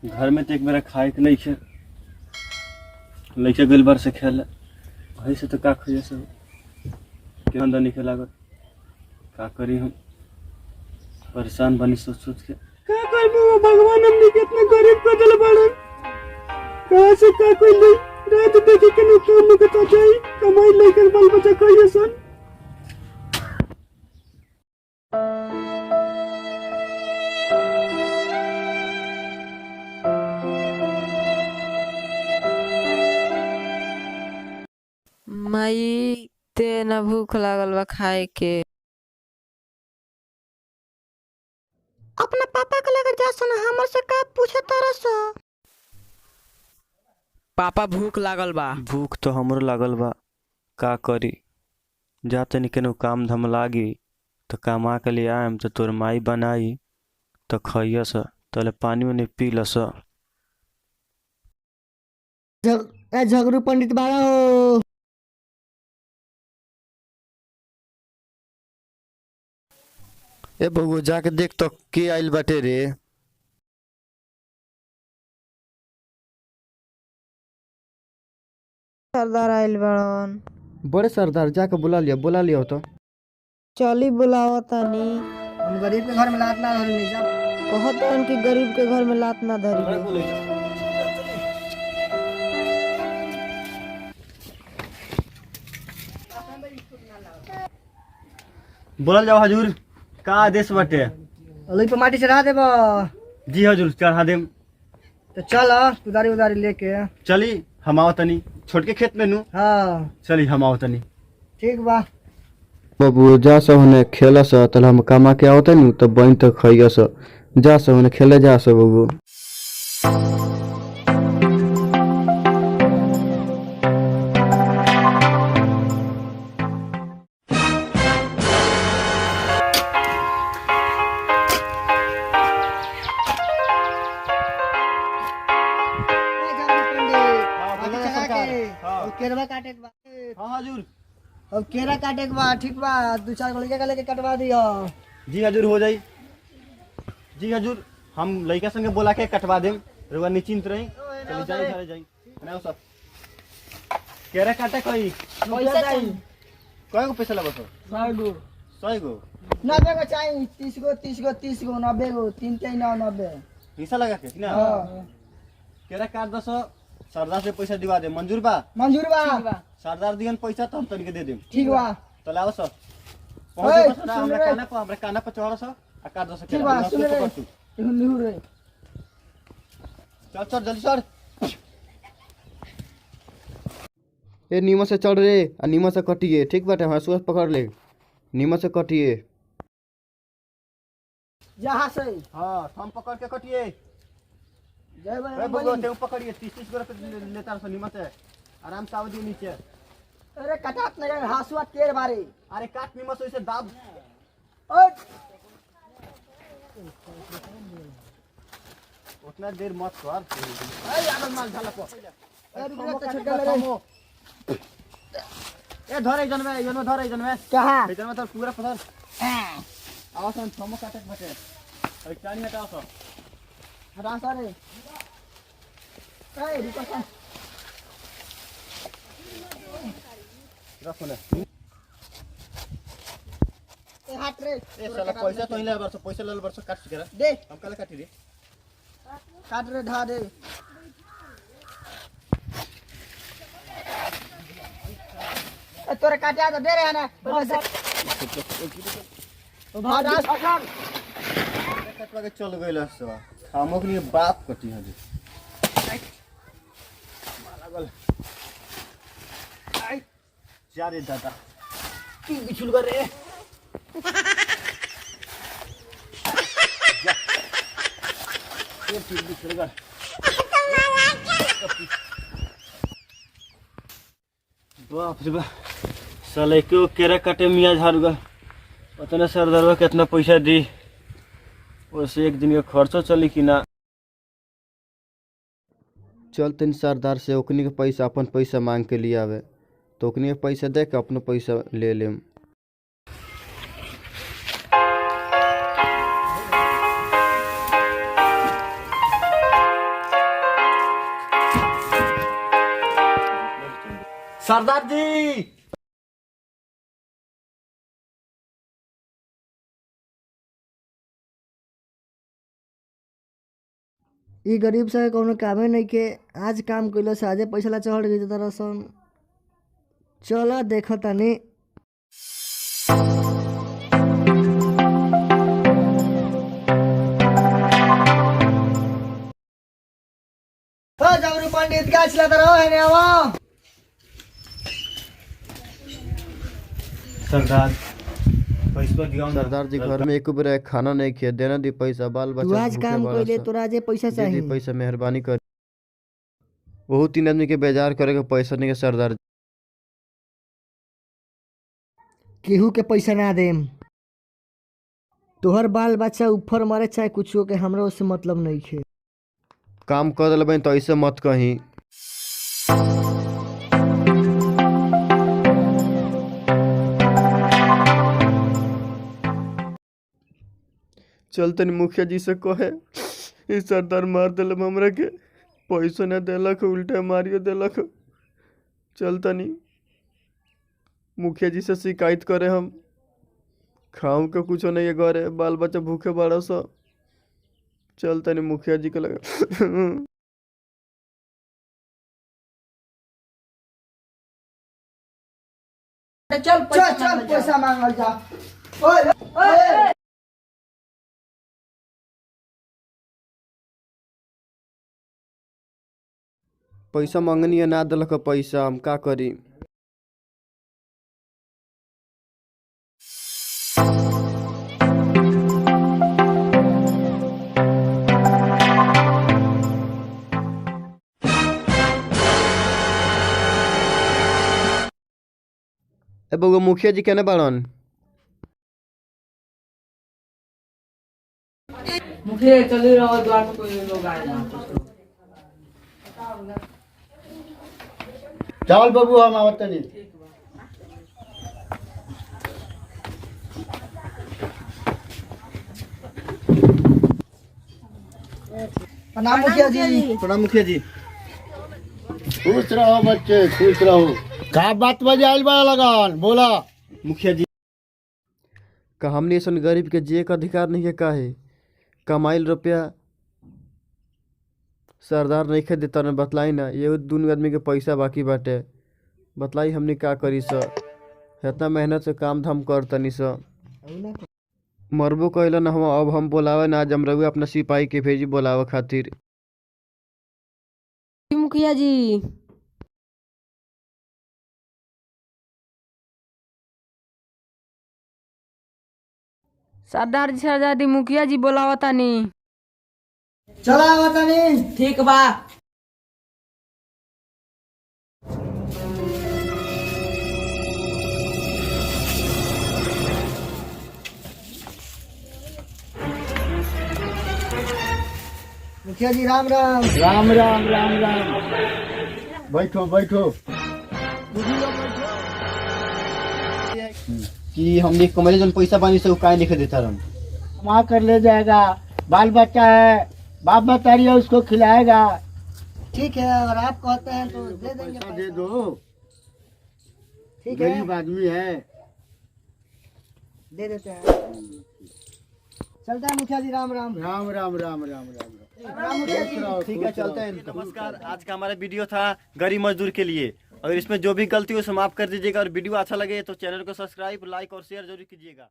घर में तो एक बेरा खाए के नहीं खे लैके गइल बार से खेल वही से तो का खोजे सब के अंदर नहीं लागत का करी हम परेशान बनी सोच सोच के का करबो भगवान हमनी के इतना गरीब कर दिल बाड़न कहां से का कोई नहीं रात देखे के न काम के तो जाई कमाई लेकर बाल बच्चा कहिए सन माई ते ना भूख लागल बा खाए के। अपना पापा के लेकर जा सन हमर से का पूछे तरस। पापा भूख लागल बा। भूख तो हमरो लागल बा का करी जा तनी केनो काम धाम लागी तो कमा के लिए आएम तो तोर माई बनाई तो खइयस तले पानी में पी लस। झगड़ू पंडित बाड़ा हो ए बबू जाके देख तो के आइल बाटे रे। सरदार आइल बड़न। बड़े सरदार जाके बुला लिया तो। चली बुलाओ तानी। हम गरीब के घर में लात ना धरनी जा कहत हन कि गरीब के घर में लात ना धरी। बोलल जाओ हजूर का आदेश बाटे। अलई पे माटी चढ़ा देबो। जी हजूर चढ़ा देम। तो चल उधारी उधारी लेके चली हम आओ तनी छोट के खेत में नू। हाँ चली हम आओ तनी। ठीक बा बबू जा सो होने खेला स तल हम कमा के आवत नु तो बन तो खइया स जा सो होने खेले जा सो बबू। केरवा काटे के बा। हाँ हजूर। अब केरा काटे के बा ठीक बा 2-4 गो लड़का के लेके कटवा दियो। जी हजूर हो जाई। जी हजूर हम लड़का संगे बोला के कटवा देम रुआ निश्चिंत रही। चली जाई घरे जाई बनाओ सब केरा काटे कोई पैसा चाहिए कय गो पैसा लगो तो 100 गो 100 गो 90 गो चाहिए 30 गो 30 गो 30 गो 90 गो 3 3 9 90 पैसा लगा के ना। हां केरा काट दस सरदार से पैसा दिवा दे मंजूर बा। मंजूर बा सरदार दियन पैसा तो हम तनिके दे देम। ठीक बा तो लाओ सब ओए, पहुंच बस सुन हमरा रे। काना पर चढ़ो सब आ काट दस ठीक बा सुन रे निहुर रे चल चल जल्दी चल। ए नीमा से चढ़ रे आ नीमा से कटिए ठीक बाटे हंसुआ पकड़ ले नीमा से कटिए। जहां से हां हम पकड़ के कटिए। जय ए भाई बगो ते पकड़िए 30 गो रुपए लेता सो निमत है आराम से आव दिए नीचे। अरे कटात नहीं हासुआ तेर बारे अरे काट निमत से दाब ओए उतना देर मत कर। ए आगल माल झाला को ए रुक रे छड्डा ले ए धरे जनमे कहां ए जनमे तो पूरा पथर आओ सन थमो काटे बटे अरे चानी हटाओ सो हटा सारे ए रुको सन रखो ले। ए हट रे ए साला पैसा तो ले बरसो पैसा ले बरसो काट के दे हम कल काटी रे काट रे धा दे ए तोरे काटिया तो दे रे ना भाड़ा सकर कटवा के चल गइल सो हमक नि बाप कटी हजे लागल आई जा रे दादा की बिछुल कर रे ये फिर भी चल गया बाप रे बाप साले को केरा काटे मियाँ झाड़ूगा पता नहीं सरदारवा कितना पैसा दी वैसे एक दिन का खर्चो चली कि ना। चल तीन सरदार से ओकनी के पैसा अपन पैसा मांग के लिए आवे तो ओकनी के पैसा दे के अपना पैसा ले लेम। सरदार जी। ई गरीब से कोनो कामे नहीं के आज काम कइलो से आजे पैसा ला चढ़ गई तरसन। चला देखो तनी। जबरू पंडित गाछ ला तरह है ने आवा। सरदार पैसा दियो ना। सरदार जी घर में एक बेर खाना नहीं किया, देना दी पैसा, बाल तू बच्चा आज भूखे काम बड़ा कइले सा। तोरा जे पैसा दे चाहिए। दी पैसा, मेहरबानी कर। बहुत 3 आदमी के बेजार करे के पैसा नहीं के सरदार जी। केहू के पैसा ना देम। तोहर बाल बच्चा ऊपर मरे चाहे कुछो के हमरा उससे मतलब नहीं है। काम कर दिल बहन तो ऐसे मत कहीं। चल तनी मुखिया जी से कहे ई सरदार मार दिल हमरा के, पैसा न देलक, उल्टा मारियो देलक। चल तनी मुखिया जी से शिकायत करे हम। खाऊं के कुछो नहीं है घरे, बाल बच्चा भूखे बड़ा सा। चल तनी मुखिया जी के लगा। चल पैसा मांगल जा। पैसा मांगनी है, ना दिलक पैसा, हम का करी। ए बउआ मुखिया जी केने बाड़न? मुखिया चली रहो द्वार पे कोई लोग आए ना। चल बाबू हम आवत नहीं। प्रणाम मुखिया जी। प्रणाम मुखिया जी। खुश रहो बच्चे, खुश रहो। का बात बजे आइल बड़ा लगन, बोला। मुखिया जी का हमने ऐसा गरीब के जिए का अधिकार नहीं है काहे? कमाइल रुपया सरदार नहीं खे देता, बतलाई ना। ये 2 आदमी के पैसा बाकी बाटे, बतलाई हमने का करी सर? इतना मेहनत से काम धाम कर तनी सर। मरबो कहला ना हम, अब हम बोलावे ना, आज हम रहुए अपना सिपाही के भेजी बोलावे खातिर। मुखिया जी सरदार जी सरदारी मुखिया जी बोलावतानी। चला बतानी। ठीक बा। मुखिया जी राम राम। राम राम राम राम। बैठो बैठो। कि हमने कमाई जन पैसा पानी से काहे लिखे देता रहा? कमा कर ले जाएगा, बाल बच्चा है, बाप मतारी है, उसको खिलाएगा। ठीक है, अगर आप कहते हैं तो दे देंगे। पैसा दे दो, ठीक है, गरीब आदमी है। दे देते हैं। चलता है मुखिया जी। राम राम। राम राम राम राम राम। राम मुखिया जी। ठीक है, चलते हैं। नमस्कार, आज का हमारा वीडियो था गरीब मजदूर के लिए। अगर इसमें जो भी गलती हो समाप्त कर दीजिएगा, और वीडियो अच्छा लगे तो चैनल को सब्सक्राइब, लाइक और शेयर जरूर कीजिएगा।